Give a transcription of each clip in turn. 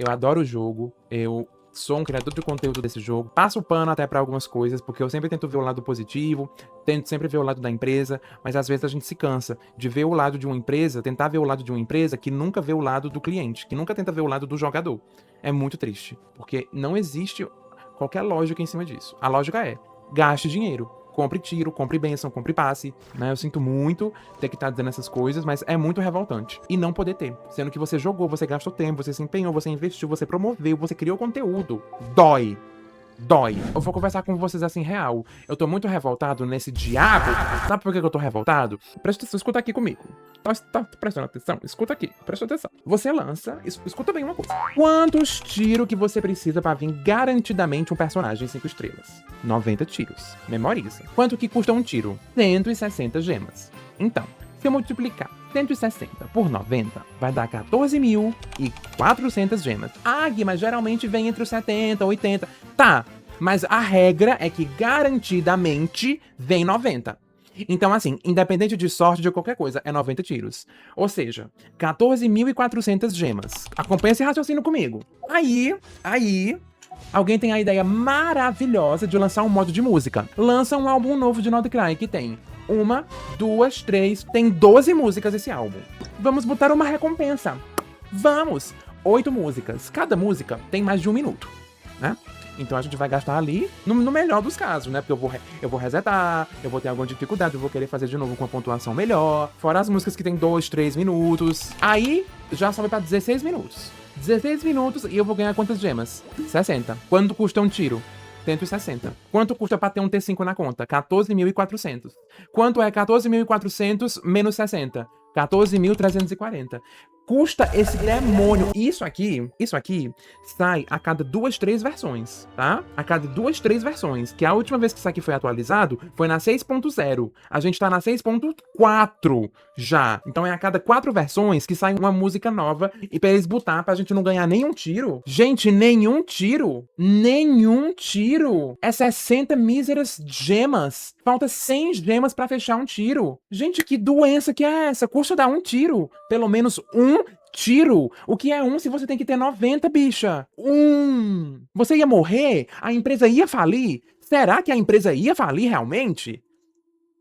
Eu adoro o jogo, eu sou um criador de conteúdo desse jogo, passo o pano até pra algumas coisas, porque eu sempre tento ver o lado positivo, tento sempre ver o lado da empresa, mas às vezes a gente se cansa de ver o lado de uma empresa, tentar ver o lado de uma empresa que nunca vê o lado do cliente, que nunca tenta ver o lado do jogador. É muito triste, porque não existe qualquer lógica em cima disso. A lógica é, gaste dinheiro. Compre tiro, compre bênção, compre passe, né? Eu sinto muito ter que estar dizendo essas coisas, mas é muito revoltante. E não poder ter. Sendo que você jogou, você gastou tempo, você se empenhou, você investiu, você promoveu, você criou conteúdo. Dói. Dói. Eu vou conversar com vocês assim, real. Eu tô muito revoltado nesse diabo. Sabe por que eu tô revoltado? Presta atenção, escuta aqui comigo. Tá prestando atenção? Escuta aqui, presta atenção. Você lança, escuta bem uma coisa. Quantos tiros que você precisa pra vir garantidamente um personagem 5 estrelas? 90 tiros. Memoriza. Quanto que custa um tiro? 160 gemas. Então, se eu multiplicar 160 por 90, vai dar 14.400 gemas. Ah, Gui, mas geralmente vem entre os 70 e 80. Tá, mas a regra é que garantidamente vem 90. Então, assim, independente de sorte de qualquer coisa, é 90 tiros. Ou seja, 14.400 gemas. Acompanha esse raciocínio comigo. Aí, alguém tem a ideia maravilhosa de lançar um modo de música. Lança um álbum novo de Nordcry que tem 1, 2, 3, tem 12 músicas esse álbum. Vamos botar uma recompensa. Vamos! 8 músicas. Cada música tem mais de 1 minuto, né? Então a gente vai gastar ali, no melhor dos casos, né? Porque eu vou resetar, eu vou ter alguma dificuldade, eu vou querer fazer de novo com uma pontuação melhor. Fora as músicas que tem 2, 3 minutos. Aí já sobe pra 16 minutos. 16 minutos e eu vou ganhar quantas gemas? 60. Quanto custa um tiro? 160. Quanto custa pra ter um T5 na conta? 14.400. Quanto é 14.400 menos 60? 14.340. Custa esse demônio. Isso aqui sai a cada 2, 3 versões, tá? A cada 2, 3 versões. Que a última vez que isso aqui foi atualizado foi na 6.0. A gente tá na 6.4 já. Então é a cada 4 versões que sai uma música nova. E pra eles botar pra gente não ganhar nenhum tiro. Gente, nenhum tiro. Nenhum tiro. É 60 míseras gemas. Falta 100 gemas pra fechar um tiro. Gente, que doença que é essa? Custa dar um tiro. Pelo menos um tiro. O que é um se você tem que ter 90, bicha? Você ia morrer? A empresa ia falir? Será que a empresa ia falir realmente?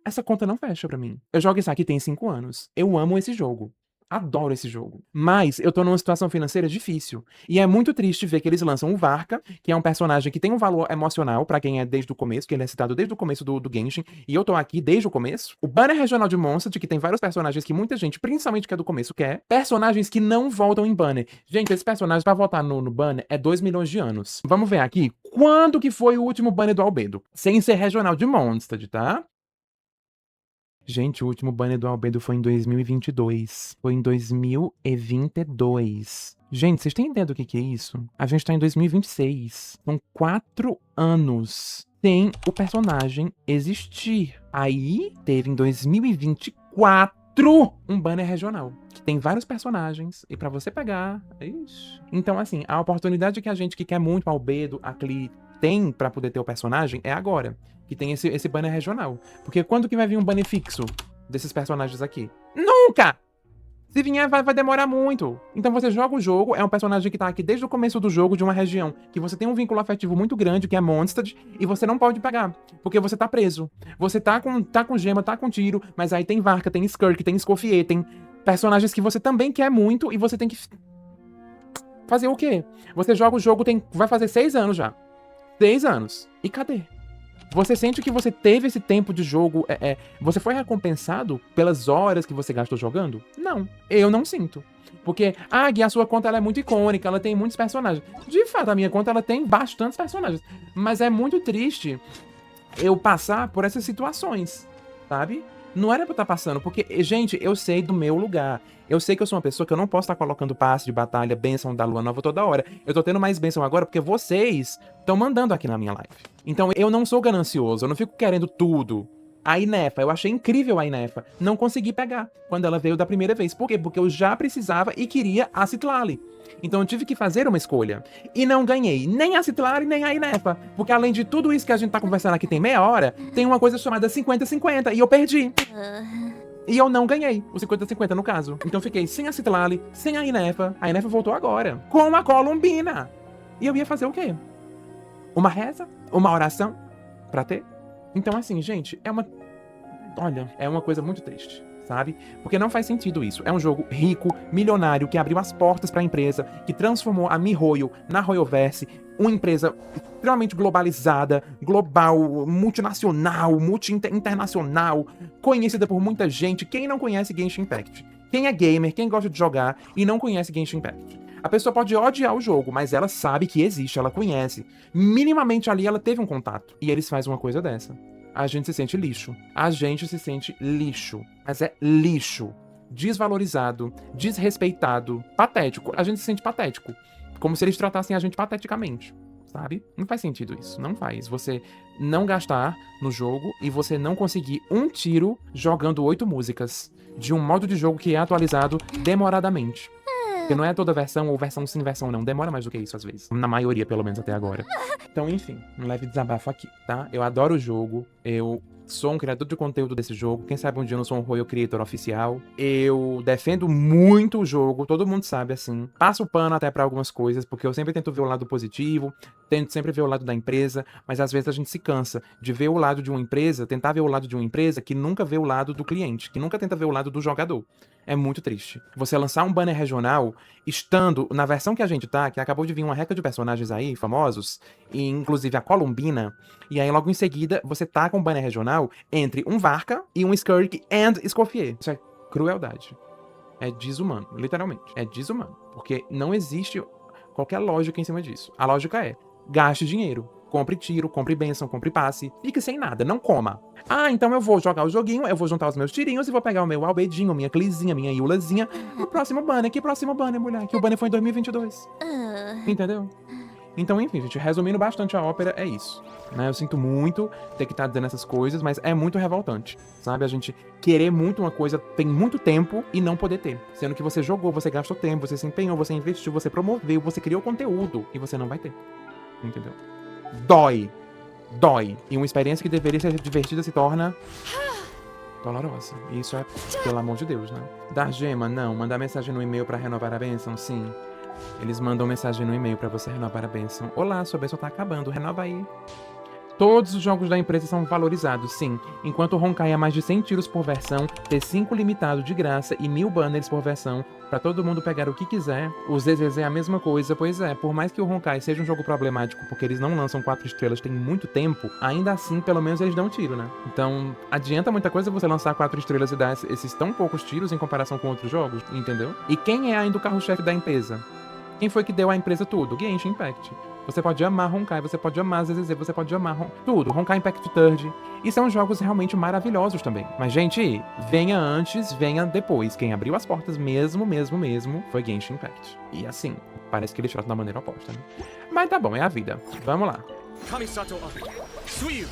Essa conta não fecha pra mim. Eu jogo isso aqui tem 5 anos. Eu amo esse jogo. Adoro esse jogo. Mas eu tô numa situação financeira difícil. E é muito triste ver que eles lançam o Varka, que é um personagem que tem um valor emocional pra quem é desde o começo, que ele é citado desde o começo do Genshin, e eu tô aqui desde o começo. O banner regional de Mondstadt, que tem vários personagens que muita gente, principalmente que é do começo, quer. Personagens que não voltam em banner. Gente, esse personagem pra voltar no banner é 2 milhões de anos. Vamos ver aqui quando que foi o último banner do Albedo. Sem ser regional de Mondstadt, tá? Gente, o último banner do Albedo foi em 2022. Foi em 2022. Gente, vocês têm ideia do que é isso? A gente tá em 2026. São 4 anos sem o personagem existir. Aí, teve em 2024 um banner regional. Que tem vários personagens. E pra você pegar... Ixi. Então, assim, a oportunidade que a gente que quer muito o Albedo, a Cli, tem pra poder ter o personagem é agora. Que tem esse banner regional. Porque quando que vai vir um banner fixo desses personagens aqui? Nunca! Se vier, vai demorar muito. Então você joga o jogo, é um personagem que tá aqui desde o começo do jogo, de uma região que você tem um vínculo afetivo muito grande, que é Mondstadt, e você não pode pegar, porque você tá preso. Você tá com gema, tá com tiro, mas aí tem Varka, tem Skirk, tem Escoffier, tem personagens que você também quer muito, e você tem que fazer o quê? Você joga o jogo, vai fazer 6 anos já. 6 anos. E cadê? Você sente que você teve esse tempo de jogo, você foi recompensado pelas horas que você gastou jogando? Não, eu não sinto. Porque, Gui, a sua conta ela é muito icônica, ela tem muitos personagens. De fato, a minha conta ela tem bastantes personagens. Mas é muito triste eu passar por essas situações, sabe? Não era pra eu estar passando, porque, gente, eu sei do meu lugar. Eu sei que eu sou uma pessoa que eu não posso estar colocando passe de batalha, bênção da lua nova toda hora. Eu tô tendo mais bênção agora porque vocês estão mandando aqui na minha live. Então eu não sou ganancioso, eu não fico querendo tudo. A Inefa, eu achei incrível a Inefa. Não consegui pegar quando ela veio da primeira vez. Por quê? Porque eu já precisava e queria a Citlali. Então eu tive que fazer uma escolha. E não ganhei nem a Citlali, nem a Inefa. Porque além de tudo isso que a gente tá conversando aqui tem meia hora, tem uma coisa chamada 50-50 e eu perdi. E eu não ganhei o 50-50 no caso. Então fiquei sem a Citlali, sem a Inefa. A Inefa voltou agora, com a Columbina. E eu ia fazer o quê? Uma reza? Uma oração? Pra ter? Então assim, gente, olha, é uma coisa muito triste, sabe? Porque não faz sentido isso. É um jogo rico, milionário, que abriu as portas pra empresa, que transformou a MiHoYo na Royoverse, uma empresa extremamente globalizada, global, multinacional, internacional, conhecida por muita gente. Quem não conhece Genshin Impact? Quem é gamer, quem gosta de jogar e não conhece Genshin Impact? A pessoa pode odiar o jogo, mas ela sabe que existe, ela conhece. Minimamente ali ela teve um contato. E eles fazem uma coisa dessa. A gente se sente lixo. A gente se sente lixo. Mas é lixo. Desvalorizado, desrespeitado, patético. A gente se sente patético. Como se eles tratassem a gente pateticamente, sabe? Não faz sentido isso. Não faz. Você não gastar no jogo e você não conseguir um tiro jogando 8 músicas de um modo de jogo que é atualizado demoradamente. Porque não é toda versão, ou versão sim, versão não. Demora mais do que isso, às vezes. Na maioria, pelo menos, até agora. Então, enfim, um leve desabafo aqui, tá? Eu adoro o jogo. Eu sou um criador de conteúdo desse jogo. Quem sabe um dia eu não sou um Royal Creator oficial. Eu defendo muito o jogo, todo mundo sabe, assim. Passo o pano até pra algumas coisas, porque eu sempre tento ver o lado positivo, tento sempre ver o lado da empresa, mas às vezes a gente se cansa de ver o lado de uma empresa, tentar ver o lado de uma empresa que nunca vê o lado do cliente, que nunca tenta ver o lado do jogador. É muito triste. Você lançar um banner regional, estando na versão que a gente tá, que acabou de vir uma reca de personagens aí, famosos, e inclusive a Columbina, e aí logo em seguida você tá com um banner regional entre um Varka e um Skirk and Escoffier. Isso é crueldade. É desumano, literalmente. É desumano. Porque não existe qualquer lógica em cima disso. A lógica é, gaste dinheiro. Compre tiro, compre bênção, compre passe. Fique sem nada, não coma. Ah, então eu vou jogar o joguinho, eu vou juntar os meus tirinhos e vou pegar o meu albedinho, minha Clizinha, minha Yulazinha no próximo banner. Que próximo banner, mulher? Que o banner foi em 2022. Entendeu? Então, enfim, gente, resumindo bastante a ópera, é isso. Né? Eu sinto muito ter que estar dizendo essas coisas, mas é muito revoltante, sabe? A gente querer muito uma coisa tem muito tempo e não poder ter. Sendo que você jogou, você gastou tempo, você se empenhou, você investiu, você promoveu, você criou conteúdo e você não vai ter. Entendeu? Dói. Dói. E uma experiência que deveria ser divertida se torna dolorosa. E isso é, pelo amor de Deus, né? Dar gema? Não. Mandar mensagem no e-mail pra renovar a bênção? Sim. Eles mandam mensagem no e-mail pra você renovar a bênção. Olá, sua bênção tá acabando, renova aí. Todos os jogos da empresa são valorizados, sim. Enquanto o Honkai é mais de 100 tiros por versão, ter 5 limitado de graça e 1000 banners por versão, pra todo mundo pegar o que quiser. O ZZZ é a mesma coisa, pois é, por mais que o Honkai seja um jogo problemático porque eles não lançam 4 estrelas tem muito tempo, ainda assim, pelo menos eles dão tiro, né? Então, adianta muita coisa você lançar 4 estrelas e dar esses tão poucos tiros em comparação com outros jogos, entendeu? E quem é ainda o carro-chefe da empresa? Quem foi que deu à empresa tudo? Genshin Impact. Você pode amar Honkai, você pode amar ZZZ, você pode amar tudo. Honkai Impact Third. E são jogos realmente maravilhosos também. Mas, gente, venha antes, venha depois. Quem abriu as portas mesmo, foi Genshin Impact. E assim, parece que eles tratam da maneira oposta, né? Mas tá bom, é a vida. Vamos lá. Kamisato Suyu.